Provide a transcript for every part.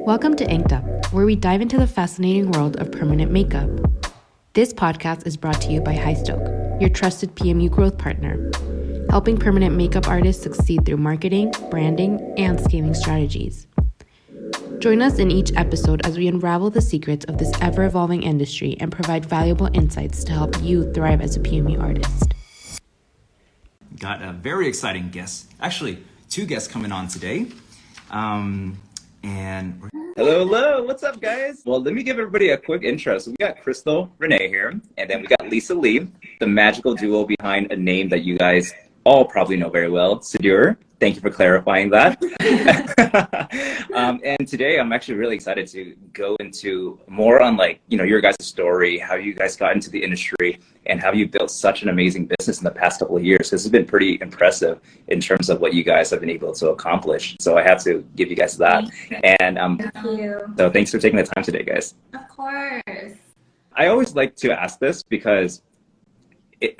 Welcome to Inked Up, where we dive into the fascinating world of permanent makeup. This podcast is brought to you by Highstoke, your trusted PMU growth partner, helping permanent makeup artists succeed through marketing, branding, and scaling strategies. Join us in each episode as we unravel the secrets of this ever-evolving industry and provide valuable insights to help you thrive as a PMU artist. Got a very exciting guest. Actually, two guests coming on today. Hello. What's up, guys? Well, let me give everybody a quick intro. So we got Krystal, Renee here, and then we got Lisa Lee, the magical duo behind a name that you guys all probably know very well, Seduire. Thank you for clarifying that. And today I'm actually really excited to go into more on your guys' story, how you guys got into the industry, and how you built such an amazing business in the past couple of years. This has been pretty impressive in terms of what you guys have been able to accomplish. So I have to give you guys that. And Thank you. So thanks for taking the time today, guys. Of course. I always like to ask this because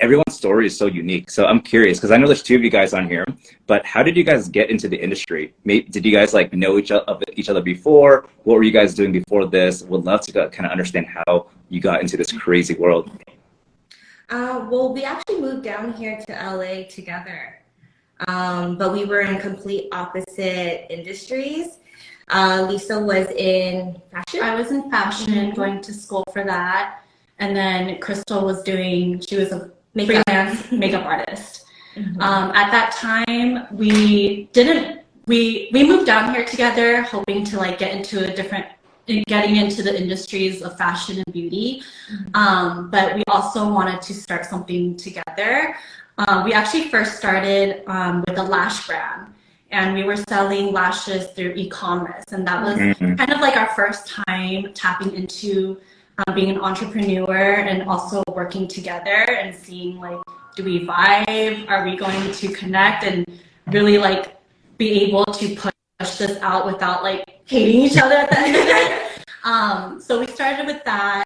everyone's story is so unique. So I'm curious, because I know there's two of you guys on here, but how did you guys get into the industry? Did you guys know each other before? What were you guys doing before this? Would love to kind of understand how you got into this crazy world. Well, we actually moved down here to LA together, but we were in complete opposite industries. Lisa was in fashion. I was in fashion, going to school for that. And then Krystal she was a freelance makeup artist. Mm-hmm. At that time, we moved down here together, hoping to getting into the industries of fashion and beauty. Mm-hmm. But we also wanted to start something together. We actually first started with a lash brand, and we were selling lashes through e-commerce. And that was kind of like our first time tapping into being an entrepreneur and also working together and seeing do we vibe? Are we going to connect and really be able to push this out without hating each other at the end of it? So we started with that,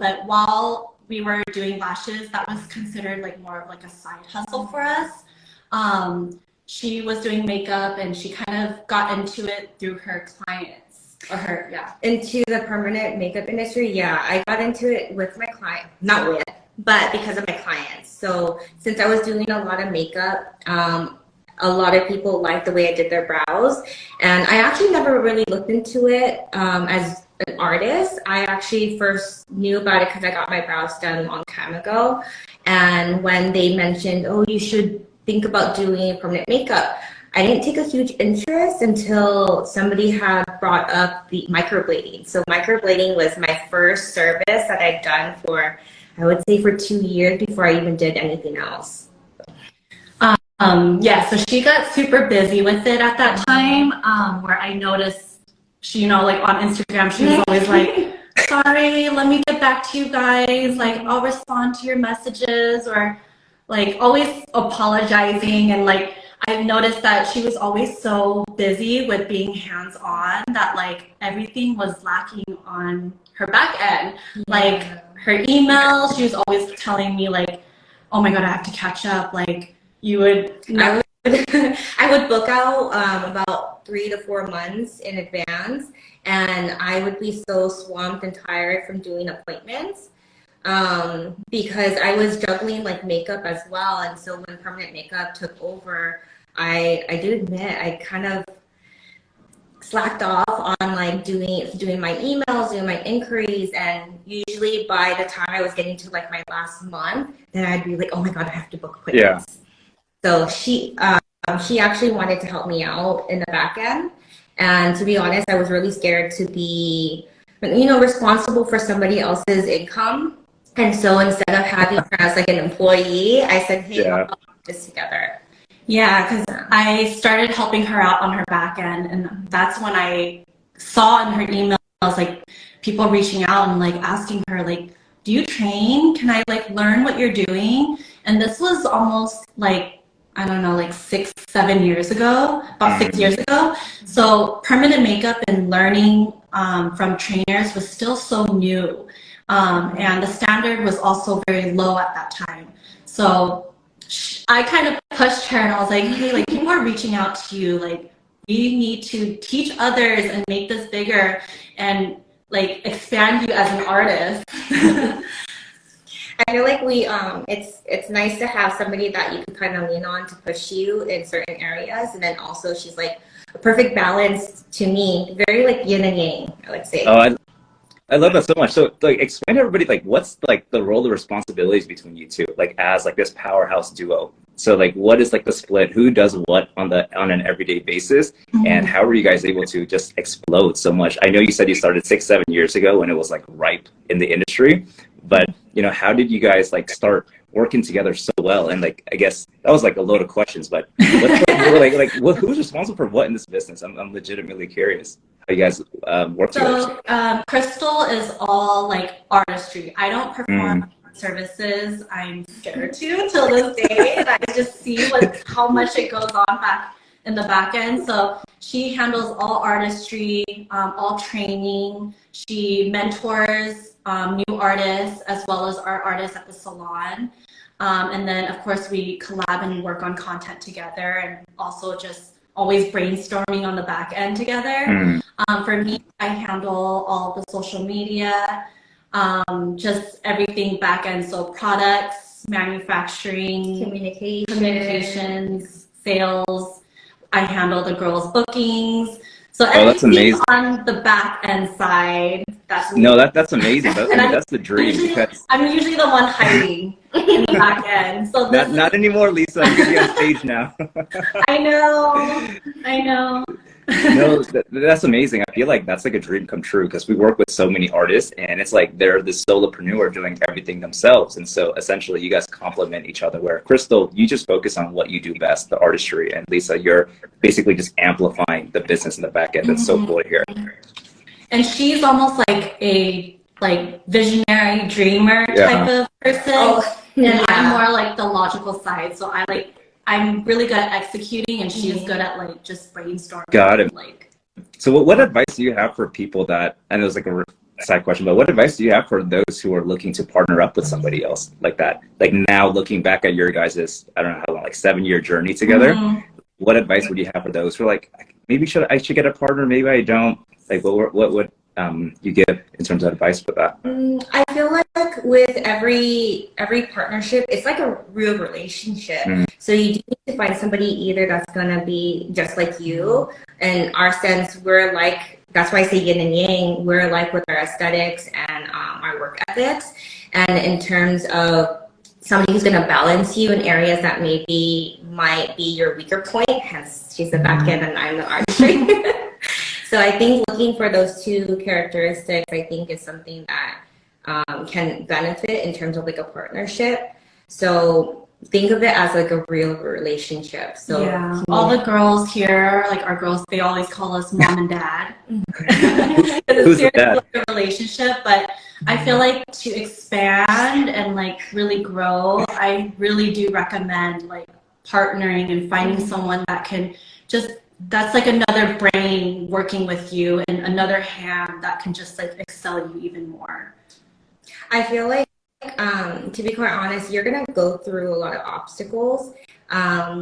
but while we were doing lashes, that was considered more of a side hustle for us. She was doing makeup and she kind of got into it through her clients. Into the permanent makeup industry. I got into it with my client, not with, but because of my clients. So since I was doing a lot of makeup, a lot of people liked the way I did their brows, and I actually never really looked into it as an artist. I actually first knew about it because I got my brows done a long time ago, and when they mentioned, oh, you should think about doing permanent makeup, I didn't take a huge interest until somebody had brought up the microblading. So microblading was my first service that I'd done for 2 years before I even did anything else. So she got super busy with it at that time, where I noticed she, on Instagram, she was always sorry, let me get back to you guys. I'll respond to your messages, or always apologizing. And I've noticed that she was always so busy with being hands-on that everything was lacking on her back end. Her emails, she was always telling me oh my God, I have to catch up. You would. I would book out about 3 to 4 months in advance, and I would be so swamped and tired from doing appointments. Because I was juggling makeup as well, and so when permanent makeup took over, I do admit I kind of slacked off on doing my emails, doing my inquiries, and usually by the time I was getting to my last month, then I'd be oh my God, I have to book appointments. Yeah. So she actually wanted to help me out in the back end, and to be honest, I was really scared to be responsible for somebody else's income. And so instead of having her as an employee, I said, hey, I'll do this together. Yeah, because I started helping her out on her back end, and that's when I saw in her emails people reaching out and asking her do you train? Can I learn what you're doing? And this was almost 6-7 years ago, about 6 years ago. So permanent makeup and learning from trainers was still so new. And the standard was also very low at that time. So I kind of pushed her and I was hey, people are reaching out to you, we need to teach others and make this bigger and like expand you as an artist. I feel like it's nice to have somebody that you can kind of lean on to push you in certain areas, and then also she's like a perfect balance to me, very like yin and yang, I would say. Oh, I love that so much. So like explain to everybody like what's like the role of responsibilities between you two, like as like this powerhouse duo. So like what is like the split? Who does what on an everyday basis? And how were you guys able to just explode so much? I know you said you started 6-7 years ago when it was like ripe in the industry, but you know, how did you guys like start working together so well? And like I guess that was like a load of questions, but who's responsible for what in this business? I'm legitimately curious how you guys work together. So Krystal is all like artistry. I don't perform services. I'm scared to till this day, and I just see how much it goes on back in the back end. So she handles all artistry, all training. She mentors new artists as well as our artists at the salon. And then of course we collab and work on content together, and also just always brainstorming on the back end together. For me, I handle all the social media, just everything back end. So products, manufacturing, communications, sales. I handle the girls' bookings. So that's amazing. On the back end side. That's me. No, that's amazing. That's the dream. I'm usually the one hiding in the back end. So not anymore, Lisa. You're gonna be on stage now. I know. No, that's amazing. I feel like that's like a dream come true because we work with so many artists, and it's like they're the solopreneur doing everything themselves. And so essentially you guys complement each other, where Krystal, you just focus on what you do best, the artistry, and Lisa, you're basically just amplifying the business in the back end. That's so cool to hear. And she's almost like a visionary dreamer type of person. And I'm more like the logical side. So I'm really good at executing, and she's good at like just brainstorming. Got it. So what advice do you have for people that, and it was like a side question, but what advice do you have for those who are looking to partner up with somebody else like that? Like now looking back at your guys', I don't know how long, like 7-year journey together, what advice would you have for those who are like, maybe I should get a partner, maybe I don't? Like what would you give in terms of advice for that? I feel like with every partnership, it's like a real relationship. So you do need to find somebody either that's gonna be just like you. In our sense, we're like, that's why I say yin and yang. We're like with our aesthetics and our work ethics. And in terms of somebody who's gonna balance you in areas that might be your weaker point. Hence, she's the back end and I'm the artistry. So I think looking for those two characteristics, I think, is something that can benefit in terms of like a partnership. So think of it as like a real relationship. So all the girls here, like our girls, they always call us mom and dad. Who's the dad? Like a relationship, but I feel like to expand and like really grow, I really do recommend like partnering and finding someone that can that's like another brain working with you and another hand that can just like excel you even more. I feel like, to be quite honest, you're going to go through a lot of obstacles,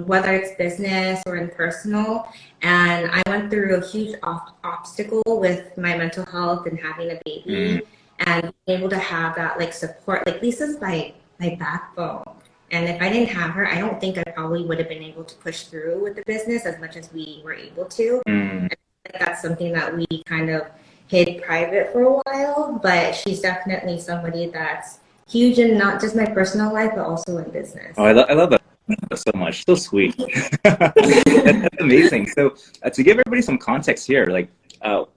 whether it's business or in personal. And I went through a huge obstacle with my mental health and having a baby and being able to have that like support. Like Lisa's my backbone. And if I didn't have her, I don't think I probably would have been able to push through with the business as much as we were able to. And I think that's something that we kind of hid private for a while, but she's definitely somebody that's huge in not just my personal life, but also in business. Oh, I love that so much. So sweet. That's amazing. So to give everybody some context here, like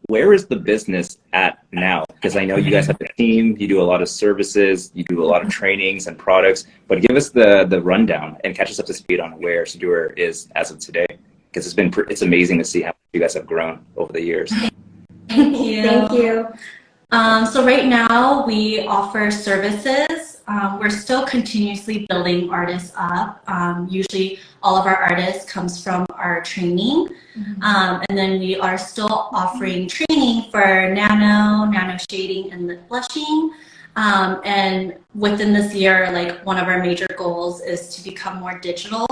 where is the business at now? Because I know you guys have a team, you do a lot of services, you do a lot of trainings and products, but give us the rundown and catch us up to speed on where Seduire is as of today. Because it's amazing to see how you guys have grown over the years. Thank you. Thank you. So right now we offer services. We're still continuously building artists up. Usually all of our artists comes from our training. And then we are still offering training for nano shading and lip blushing. And within this year, like one of our major goals is to become more digital.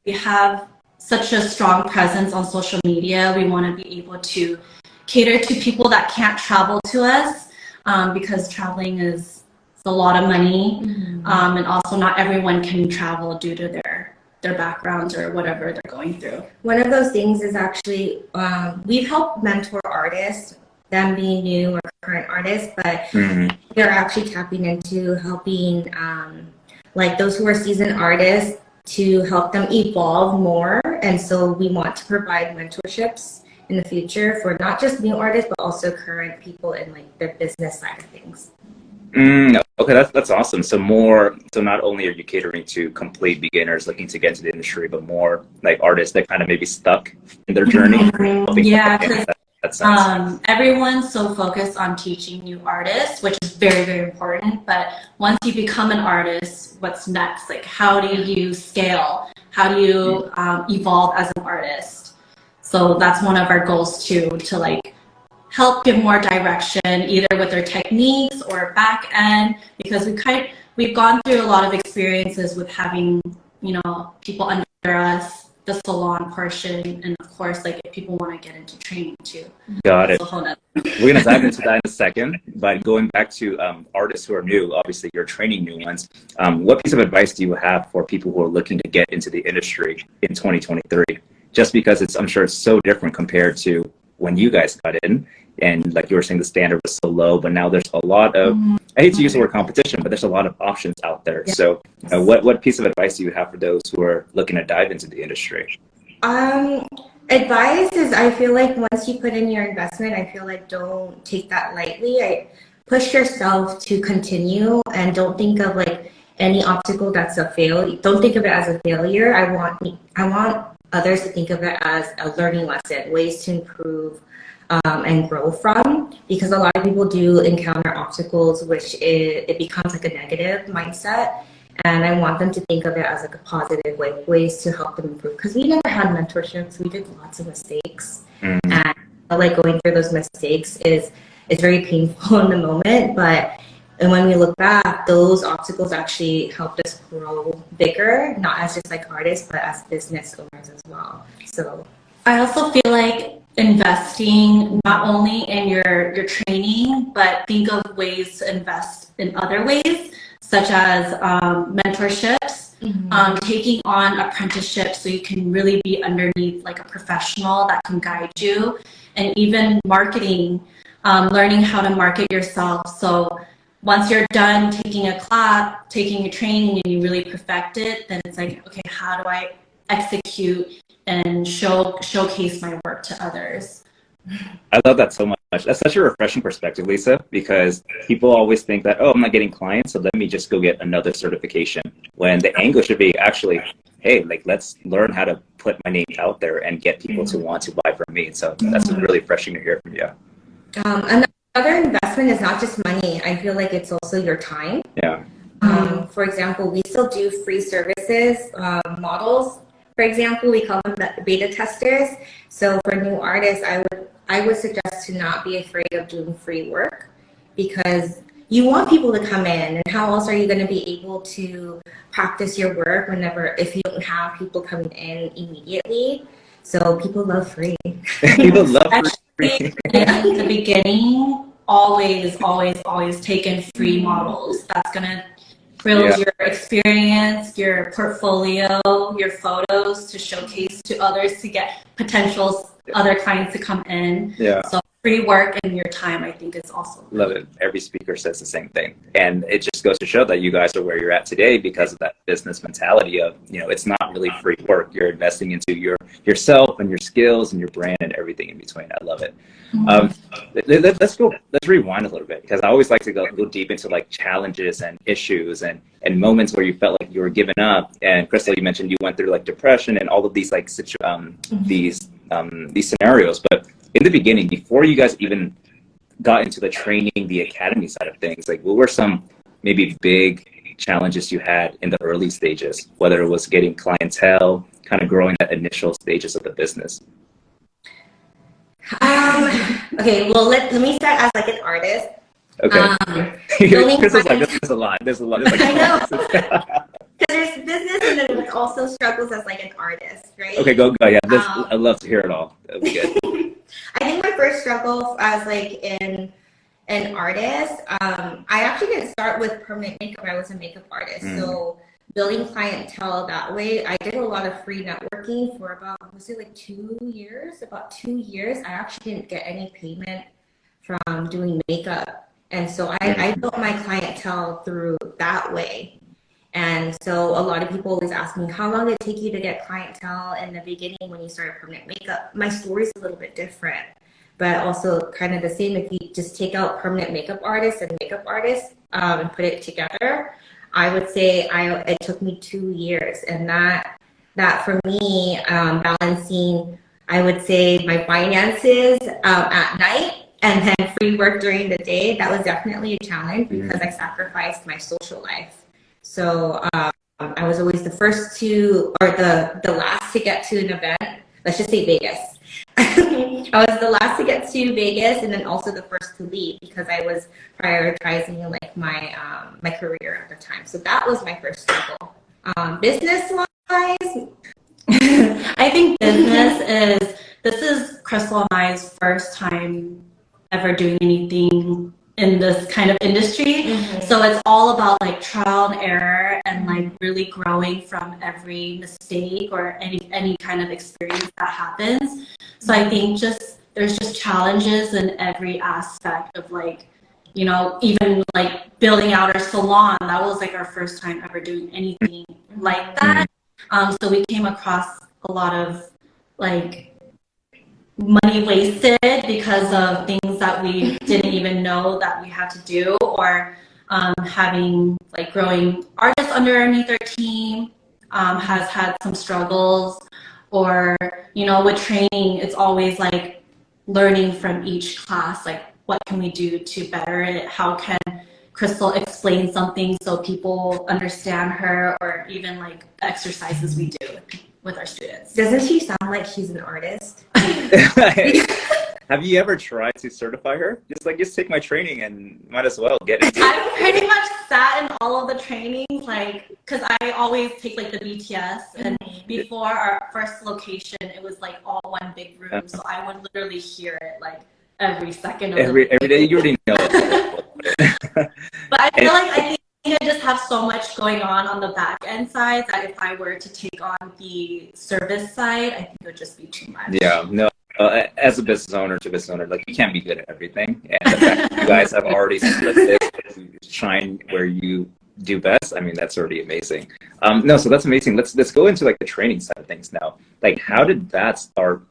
We have such a strong presence on social media. We want to be able to cater to people that can't travel to us, because traveling is a lot of money, and also not everyone can travel due to their backgrounds or whatever they're going through. One of those things is actually we've helped mentor artists, them being new or current artists, but they're actually tapping into helping like those who are seasoned artists to help them evolve more. And so we want to provide mentorships in the future for not just new artists, but also current people in like the business side of things. Okay, that's awesome. So not only are you catering to complete beginners looking to get into the industry, but more like artists that kind of maybe stuck in their journey. Yeah, because everyone's so focused on teaching new artists, which is very, very important. But once you become an artist, what's next? Like, how do you scale? How do you evolve as an artist? So that's one of our goals too, to like help give more direction, either with their techniques or back end, because we've gone through a lot of experiences with having, people under us, the salon portion, and of course, like if people want to get into training too. Got it. We're gonna dive into that in a second, but going back to artists who are new, obviously you're training new ones. What piece of advice do you have for people who are looking to get into the industry in 2023? Just because I'm sure it's so different compared to when you guys got in, and like you were saying, the standard was so low, but now there's a lot of, I hate to use the word competition, but there's a lot of options out there. Yeah. So what piece of advice do you have for those who are looking to dive into the industry? Advice is, I feel like once you put in your investment, I feel like don't take that lightly. Push yourself to continue, and don't think of like any obstacle that's a failure. Don't think of it as a failure. I want others to think of it as a learning lesson, ways to improve and grow from, because a lot of people do encounter obstacles, which it becomes like a negative mindset. And I want them to think of it as like a positive, like ways to help them improve. Because we never had mentorships, we did lots of mistakes, and like going through those mistakes is very painful in the moment. And when we look back, those obstacles actually helped us grow bigger, not as just like artists, but as business owners as well. So I also feel like investing not only in your training, but think of ways to invest in other ways, such as mentorships, taking on apprenticeships so you can really be underneath like a professional that can guide you, and even marketing, learning how to market yourself. So once you're done taking a class, taking a training, and you really perfect it, then it's like, okay, how do I execute and showcase my work to others? I love that so much. That's such a refreshing perspective, Lisa, because people always think that, oh, I'm not getting clients, so let me just go get another certification. When the angle should be actually, hey, like let's learn how to put my name out there and get people to want to buy from me. So that's really refreshing to hear from you. Another investment is not just money. I feel like it's also your time. Yeah. For example, we still do free services, models. For example, we call them beta testers. So for new artists, I would suggest to not be afraid of doing free work, because you want people to come in, and how else are you going to be able to practice your work if you don't have people coming in immediately? So people love free. People love free. In the beginning, always take in free models. That's going to build your experience, your portfolio, your photos to showcase to others, to get potential other clients to come in. Yeah. So free work and your time, I think, is also good. Love it. Every speaker says the same thing. And it just goes to show that you guys are where you're at today because of that business mentality of, it's not really free work. You're investing into yourself and your skills and your brand and everything in between. I love it. Let's rewind a little bit, because I always like to go deep into like challenges and issues and moments where you felt like you were giving up. And Krystal, you mentioned you went through like depression and all of these like these scenarios. But in the beginning, before you guys even got into the training, the academy side of things, like what were some maybe big challenges you had in the early stages, whether it was getting clientele, kind of growing that initial stages of the business? Okay, well, let me start as like an artist. Okay. Krystal's like, there's a lot. There's like, I know. Because with business, and then with also struggles as like an artist, right? Okay, go. Yeah, I'd love to hear it all. That'd be good. I think my first struggle as like an artist, I actually didn't start with permanent makeup. I was a makeup artist, so building clientele that way. I did a lot of free networking for about, was it like 2 years? About 2 years. I actually didn't get any payment from doing makeup. And so I built my clientele through that way. And so a lot of people always ask me, how long did it take you to get clientele in the beginning when you started permanent makeup? My story's a little bit different, but also kind of the same. If you just take out permanent makeup artists and makeup artists and put it together, I would say it took me 2 years. And that for me, balancing, I would say, my finances at night and then free work during the day, that was definitely a challenge because I sacrificed my social life. So I was always the first to, or the last to get to an event. Let's just say Vegas. I was the last to get to Vegas, and then also the first to leave because I was prioritizing like my my career at the time. So that was my first struggle. Business wise, I think this is Krystal and I's first time ever doing anything in this kind of industry. So it's all about like trial and error and like really growing from every mistake or any kind of experience that happens. So I think there's just challenges in every aspect of like, you know, even like building out our salon. That was like our first time ever doing anything like that. So we came across a lot of like money wasted because of things that we didn't even know that we had to do, or having like growing artists underneath our team has had some struggles, or, you know, with training, it's always like learning from each class, like what can we do to better it? How can Krystal explain something so people understand her, or even like exercises we do with our students. Doesn't she sound like she's an artist? Have you ever tried to certify her? Just take my training and might as well get it. I've pretty much sat in all of the trainings, like, because I always take like the BTS, and before our first location, it was like all one big room, so I would literally hear it like every second of every day. You already know. But I feel like I just have so much going on the back end side that if I were to take on the service side, I think it would just be too much. Yeah, no. As a business owner to business owner, like, you can't be good at everything. And the fact that you guys have already split this and shine where you do best, I mean, that's already amazing. No, so that's amazing. Let's go into like the training side of things now. Like, how did that start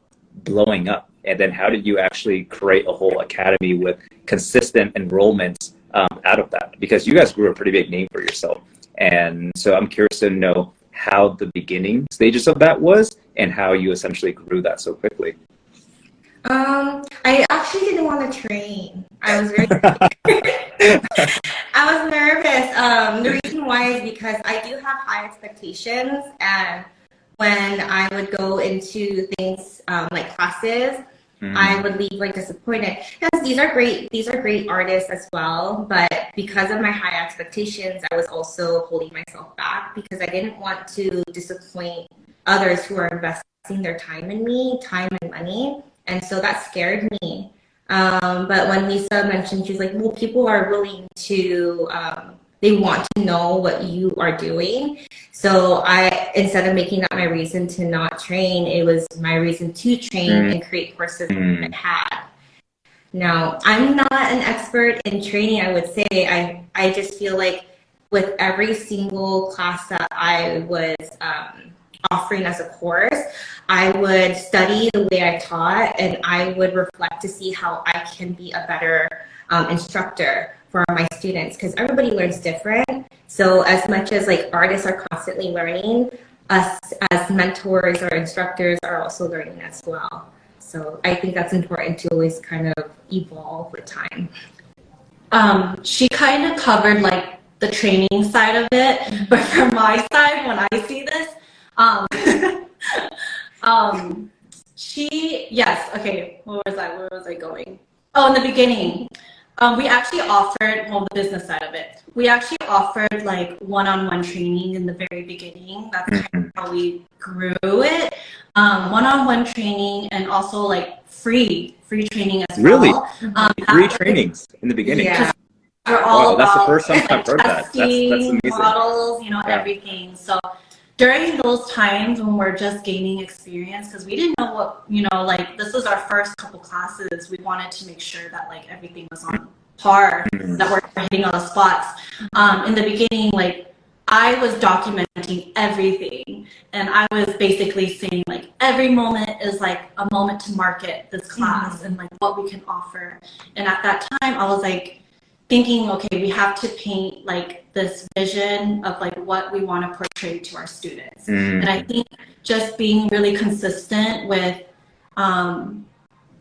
blowing up? And then how did you actually create a whole academy with consistent enrollments out of that? Because you guys grew a pretty big name for yourself. And so I'm curious to know how the beginning stages of that was and how you essentially grew that so quickly. I actually didn't want to train. I was very I was nervous. The reason why is because I do have high expectations, and when I would go into things like classes, I would leave like disappointed. Yes, these are great artists as well, but because of my high expectations, I was also holding myself back because I didn't want to disappoint others who are investing their time in me, time and money. And so that scared me. But when Lisa mentioned, she was like, well, people are willing to, they want to know what you are doing. So instead of making that my reason to not train, it was my reason to train and create courses that I had. Now, I'm not an expert in training, I would say. I just feel like with every single class that I was offering as a course, I would study the way I taught, and I would reflect to see how I can be a better instructor for my students, because everybody learns different. So as much as like artists are constantly learning, us as mentors or instructors are also learning as well. So I think that's important to always kind of evolve with time. She kind of covered like the training side of it, but from my side, when I see this, where was I going? Oh, in the beginning, We actually offered, well, the business side of it. We actually offered like one-on-one training in the very beginning. That's kind of how we grew it. One-on-one training and also like free training as Really? well. Free trainings in the beginning. Yeah. We're all Wow, that's the about first time I've heard that. That's testing, amazing. models, Yeah. everything. So during those times when we're just gaining experience, because we didn't know what, like this was our first couple classes, we wanted to make sure that like everything was on par, that we're hitting all the spots. In the beginning, like I was documenting everything, and I was basically saying like every moment is like a moment to market this class and like what we can offer. And at that time, I was like thinking, okay, we have to paint like this vision of like what we want to portray to our students. And I think just being really consistent with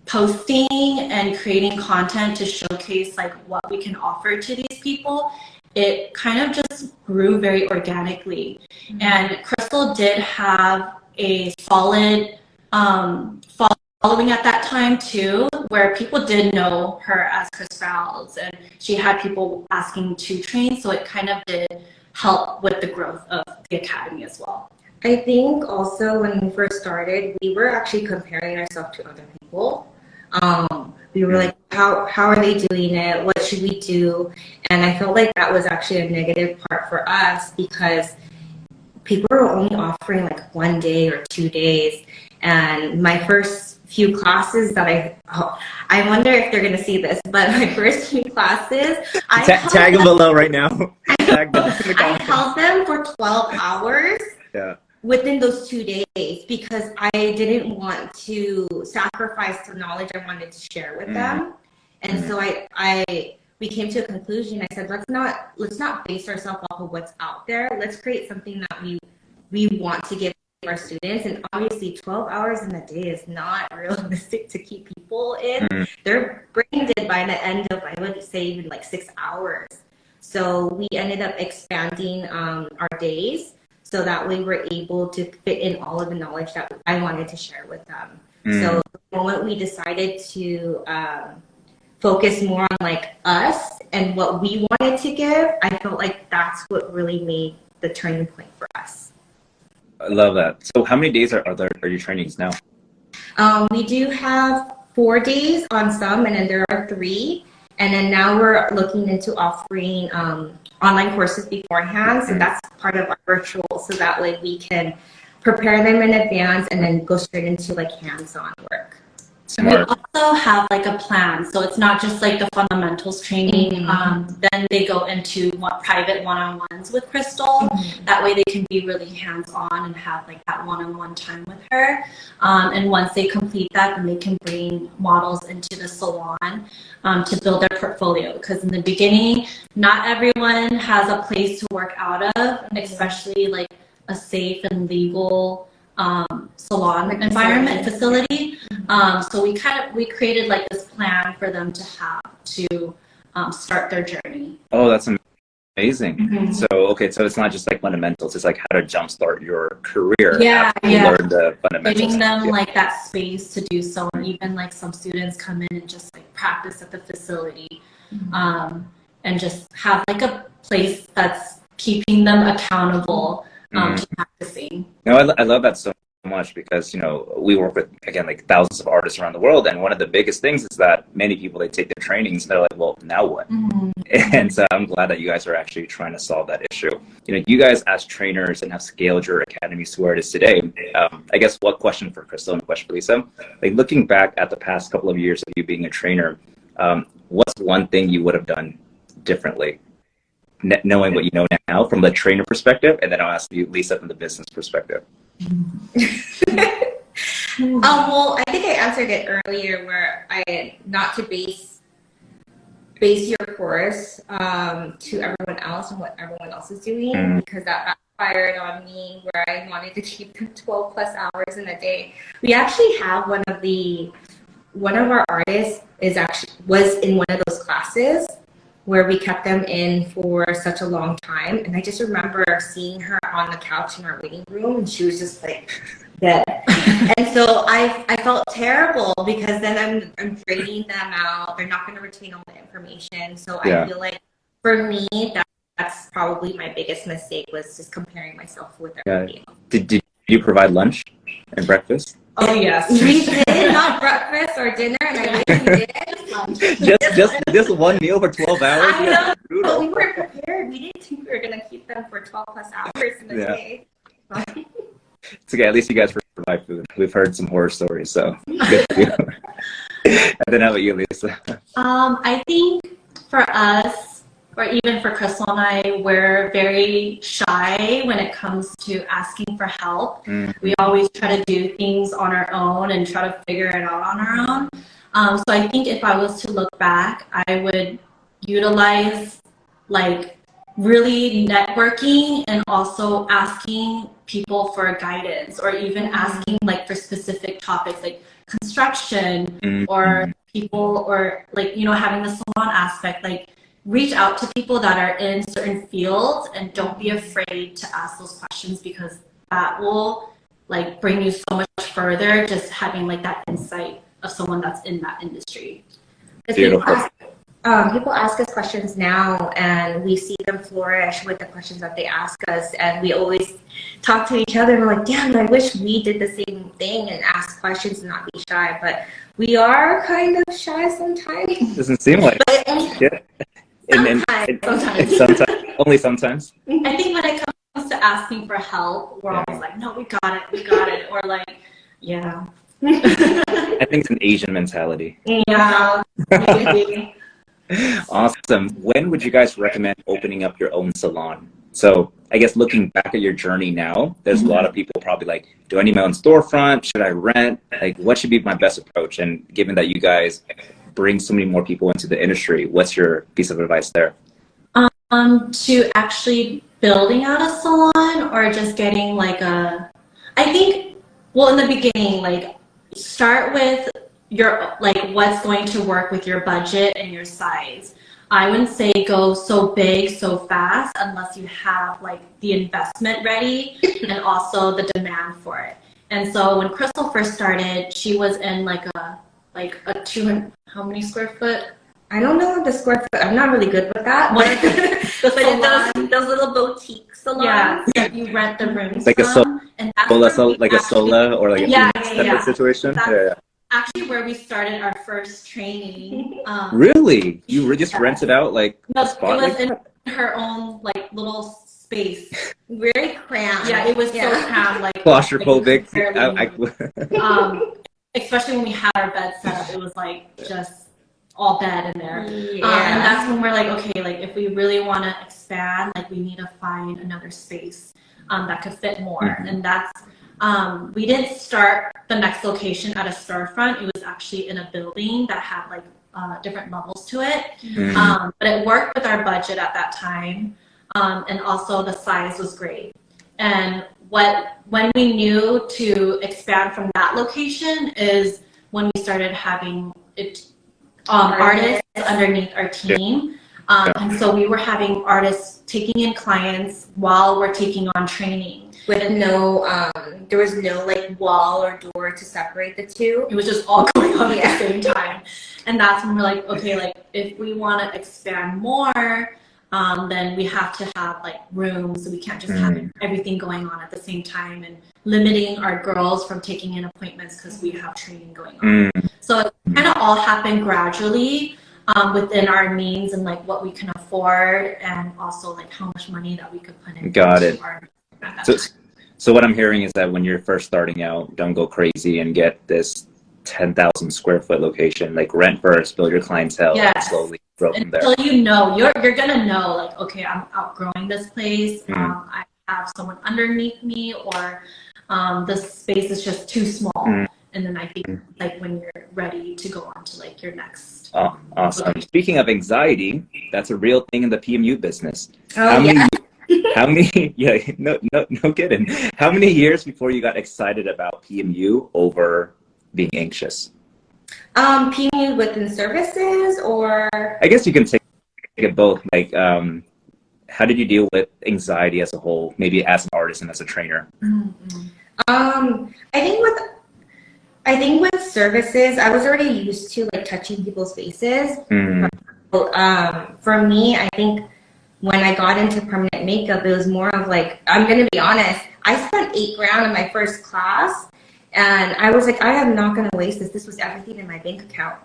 posting and creating content to showcase like what we can offer to these people, it kind of just grew very organically. And Krystal did have a solid following at that time too, where people did know her as Krystal, and she had people asking to train, so it kind of did help with the growth of the academy as well. I think also when we first started, we were actually comparing ourselves to other people. We were like, how are they doing it? What should we do? And I felt like that was actually a negative part for us, because people were only offering like 1 day or 2 days. And my first few classes that I wonder if they're going to see this, but my first few classes, Tag them below right now. Tag them in the I comments. held them for 12 hours. Yeah. Within those 2 days, because I didn't want to sacrifice the knowledge I wanted to share with them. And so we came to a conclusion. I said, let's not base ourselves off of what's out there. Let's create something that we want to give our students. And obviously 12 hours in a day is not realistic to keep people in. They're brain dead by the end of, I would say, even like 6 hours. So we ended up expanding our days, so that way we're able to fit in all of the knowledge that I wanted to share with them. So the moment we decided to focus more on like us and what we wanted to give, I felt like that's what really made the turning point for us. I love that. So how many days are your trainings now? We do have 4 days on some, and then there are 3. And then now we're looking into offering online courses beforehand. So that's part of our virtual, so that way we can prepare them in advance and then go straight into like hands-on work. Smart. We also have like a plan, so it's not just like the fundamentals training. Then they go into private one-on-ones with Krystal. That way they can be really hands-on and have like that one-on-one time with her. And once they complete that, then they can bring models into the salon to build their portfolio. Because in the beginning, not everyone has a place to work out of, especially like a safe and legal salon environment facility. So we created like this plan for them to have to start their journey. Oh, that's amazing. So it's not just like fundamentals, it's like how to jumpstart your career. After you learn the fundamentals. Giving them like that space to do so, and even like some students come in and just like practice at the facility, and just have like a place that's keeping them accountable to practicing. No, I love that so much, because we work with, again, like thousands of artists around the world, and one of the biggest things is that many people, they take their trainings and they're like, well, now what? And so I'm glad that you guys are actually trying to solve that issue. You guys as trainers and have scaled your academies to where it is today. I guess what question for Krystal and question for Lisa, like looking back at the past couple of years of you being a trainer, what's one thing you would have done differently, knowing what you know now from the trainer perspective? And then I'll ask you, Lisa, from the business perspective. Well, I think I answered it earlier, where not to base your course to everyone else and what everyone else is doing, because that backfired on me, where I wanted to keep them 12 plus hours in a day. We actually have one of our artists was in one of those classes where we kept them in for such a long time. And I just remember seeing her on the couch in our waiting room, and she was just like Good. And so I felt terrible because then I'm draining them out. They're not going to retain all the information. So I feel like for me, that's probably my biggest mistake, was just comparing myself with everybody else. Did you provide lunch and breakfast? Oh yes, we did, not breakfast or dinner, and I wish we did. just one meal for 12 hours. I know, but we weren't prepared. We didn't think we were gonna keep them for 12 plus hours in a day. It's okay. At least you guys provide food. We've heard some horror stories, so good for you. And then how about you, Lisa? I think for us, or even for Krystal and I, we're very shy when it comes to asking for help. We always try to do things on our own and try to figure it out on our own. So I think if I was to look back, I would utilize like really networking and also asking people for guidance, or even asking like for specific topics like construction or people, or like, you know, having the salon aspect, like reach out to people that are in certain fields and don't be afraid to ask those questions, because that will like bring you so much further, just having like that insight of someone that's in that industry. People ask us questions now, and we see them flourish with the questions that they ask us, and we always talk to each other and we're like, damn, I wish we did the same thing and ask questions and not be shy. But we are kind of shy sometimes. Doesn't seem like it. Sometimes. Only sometimes. I think when it comes to asking for help, we're always like, no, we got it, or like, yeah. I think it's an Asian mentality. Yeah. Awesome. When would you guys recommend opening up your own salon? So I guess looking back at your journey now, there's a lot of people probably like, do I need my own storefront? Should I rent? Like, what should be my best approach? And given that you guys bring so many more people into the industry, what's your piece of advice there? To actually building out a salon, or just getting like I think, well, in the beginning, like start with your, like what's going to work with your budget and your size. I wouldn't say go so big so fast unless you have like the investment ready and also the demand for it. And so when Krystal first started, she was in like a 200, how many square foot? I don't know the square foot. I'm not really good with that. But in those little boutique salons. Yeah, that you rent the rooms like from. A sola or like a situation. That's actually where we started our first training. Really? You just rented out like no, a spot? It was in her own like little space. Very cramped. Yeah, it was so cramped, like claustrophobic. Especially when we had our bed set up, it was like just all bed in there. Yeah. And that's when we're like, okay, like if we really want to expand, like we need to find another space that could fit more. And that's we didn't start the next location at a storefront. It was actually in a building that had like different levels to it. But it worked with our budget at that time. And also the size was great. And when we knew to expand from that location is when we started having artists underneath our team. And so we were having artists taking in clients while we're taking on training. With no, there was no like wall or door to separate the two. It was just all going on at the same time. And that's when we're like, okay, like if we want to expand more, then we have to have like rooms. So we can't just have everything going on at the same time, and limiting our girls from taking in appointments because we have training going on. So it kind of all happened gradually within our means and like what we can afford, and also like how much money that we could put in. Got it. So what I'm hearing is that when you're first starting out, don't go crazy and get this 10,000 square foot location. Like rent first, build your clientele, and slowly grow from there. Until you know, you're gonna know like, okay, I'm outgrowing this place. I have someone underneath me, or the space is just too small. And then I think like when you're ready to go on to like your next. Oh, awesome. Speaking of anxiety, that's a real thing in the PMU business. How many? Yeah, no kidding. How many years before you got excited about PMU over being anxious? PMU within services, or I guess you can take it both. Like, how did you deal with anxiety as a whole, maybe as an artist and as a trainer? I think with services, I was already used to like touching people's faces. For me, I think when I got into permanent makeup, it was more of like, I'm gonna be honest, I spent $8,000 in my first class, and I was like, I am not gonna waste this. This was everything in my bank account.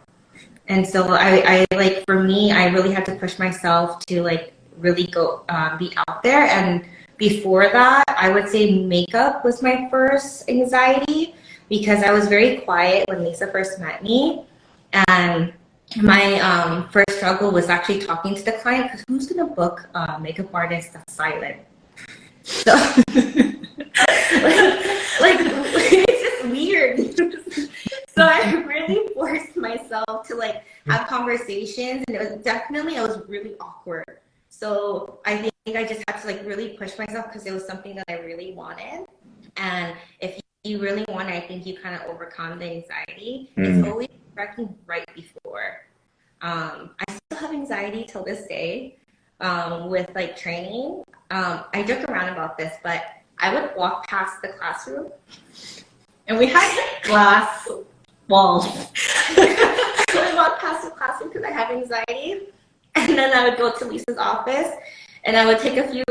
And so I like, for me, I really had to push myself to like really go be out there. And before that, I would say makeup was my first anxiety, because I was very quiet when Lisa first met me. And my first struggle was actually talking to the client, because who's going to book a makeup artist that's silent? So, like, it's just weird. So I really forced myself to like have conversations, and it was definitely, I was really awkward. So I think I just had to like really push myself, because it was something that I really wanted. And if you really want it, I think you kind of overcome the anxiety. It's always working right before. I still have anxiety till this day with like training. I joke around about this, but I would walk past the classroom, and we had glass walls. I would walk past the classroom because I have anxiety, and then I would go to Lisa's office, and I would take a few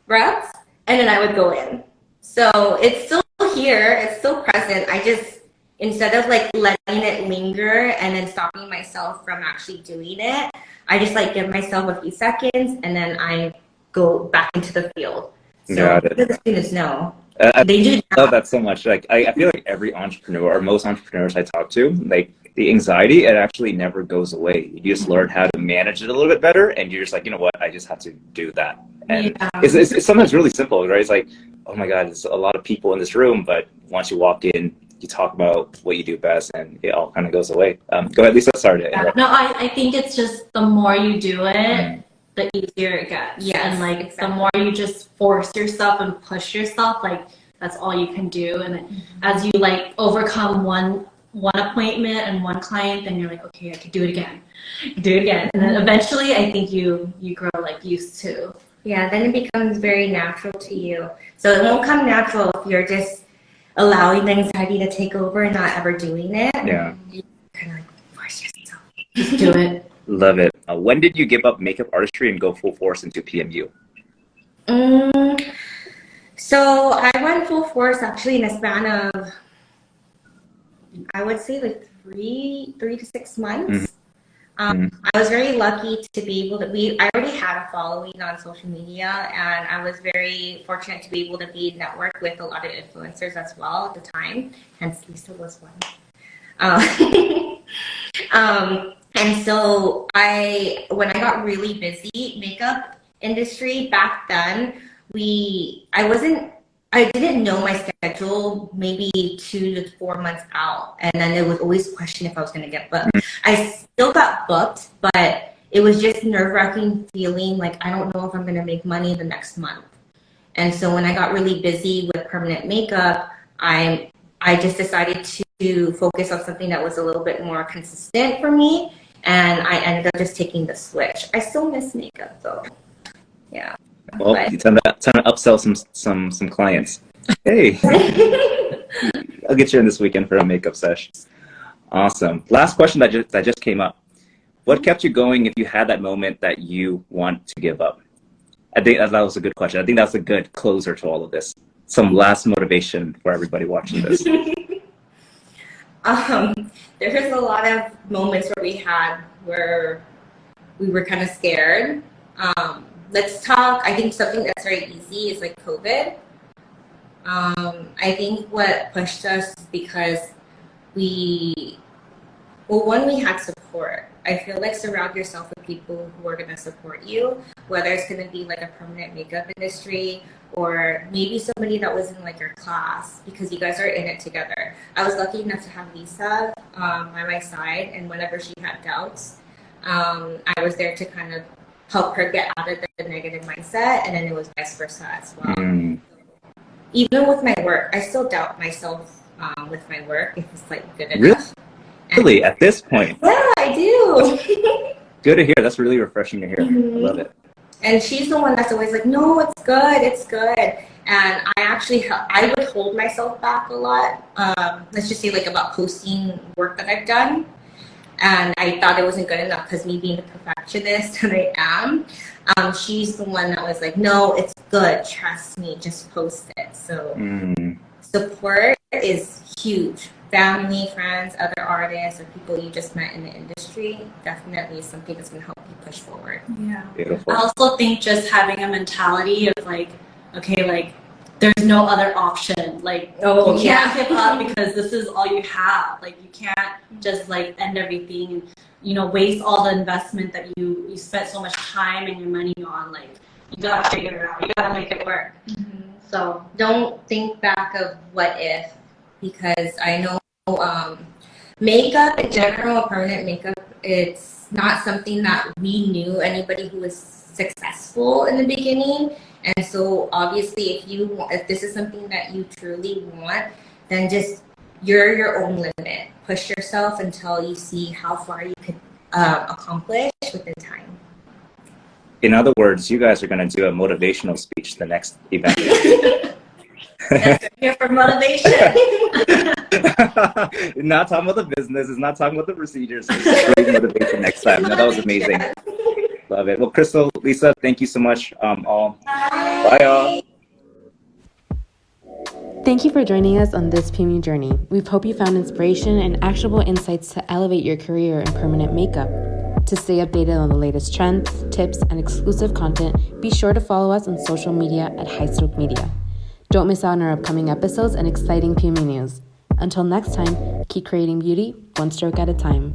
breaths, and then I would go in. So it's still here, it's still present. I just, instead of like letting it linger and then stopping myself from actually doing it, I just like give myself a few seconds, and then I go back into the field. So the students know. They do love that so much. Like I feel like every entrepreneur, or most entrepreneurs I talk to, like the anxiety, it actually never goes away. You just learn how to manage it a little bit better, and you're just like, you know what, I just have to do that. And it's sometimes really simple, right? It's like, oh my God, there's a lot of people in this room, but once you walk in, you talk about what you do best, and it all kind of goes away. Go ahead, Lisa. Sorry to interrupt. No, I think it's just the more you do it, the easier it gets. Yes, and like exactly. The more you just force yourself and push yourself, like that's all you can do. And as you like overcome one appointment and one client, then you're like, okay, I can do it again. And then eventually I think you grow like used to. Yeah, then it becomes very natural to you. So it won't come natural if you're just allowing the anxiety to take over and not ever doing it. Yeah. You kind of like force yourself. Just do it. Love it. When did you give up makeup artistry and go full force into PMU? So I went full force actually in a span of, I would say like three to 6 months. I was very lucky to be able to I already had a following on social media, and I was very fortunate to be able to be networked with a lot of influencers as well at the time. Hence, Lisa was one. And so when I got really busy, makeup industry back then, I didn't know my schedule maybe 2 to 4 months out. And then it was always a question if I was going to get booked. I still got booked, but it was just nerve-wracking feeling like I don't know if I'm going to make money the next month. And so when I got really busy with permanent makeup, I just decided to focus on something that was a little bit more consistent for me. And I ended up just taking the switch. I still miss makeup though. Yeah. Well, it's time to upsell some clients. Hey, I'll get you in this weekend for a makeup session. Awesome. Last question that just came up. What kept you going if you had that moment that you want to give up? I think that was a good question. I think that's a good closer to all of this. Some last motivation for everybody watching this. There's a lot of moments where we were kind of scared. Let's talk. I think something that's very easy is like COVID. I think what pushed us because we had support. I feel like surround yourself with people who are going to support you, whether it's going to be like a permanent makeup industry or maybe somebody that was in like your class, because you guys are in it together. I was lucky enough to have Lisa by my side, and whenever she had doubts, I was there to kind of help her get out of the negative mindset, and then it was vice versa as well. Even with my work, I still doubt myself with my work if it's like good enough. Really? At this point? Yeah, I do. Good to hear. That's really refreshing to hear. I love it. And she's the one that's always like, no, it's good. And I would hold myself back a lot. Let's just say like about posting work that I've done. And I thought it wasn't good enough because me being the perfectionist that I am, she's the one that was like, no, it's good. Trust me, just post it. So support is huge. Family, friends, other artists, or people you just met in the industry definitely is something that's going to help you push forward. Yeah. Beautiful. I also think just having a mentality of like, okay, like there's no other option. Like, you can't give up because this is all you have. Like, you can't just like end everything and, you know, waste all the investment that you spent so much time and your money on. Like, you gotta figure it out. You gotta make it work. So don't think back of what if, because I know makeup in general, permanent makeup, it's not something that we knew anybody who was successful in the beginning. And so obviously if this is something that you truly want, then just you're your own limit. Push yourself until you see how far you could accomplish within time. In other words, you guys are going to do a motivational speech the next event. Yes, I'm here for motivation. Not talking about the business, it's not talking about the procedures, it's straight motivation next time. No, that was amazing. Love it. Well, Krystal, Lisa, thank you so much. All. Bye, y'all. Thank you for joining us on this PMU journey. We hope you found inspiration and actionable insights to elevate your career in permanent makeup. To stay updated on the latest trends, tips, and exclusive content, be sure to follow us on social media at High Stroke Media. Don't miss out on our upcoming episodes and exciting PMU news. Until next time, keep creating beauty one stroke at a time.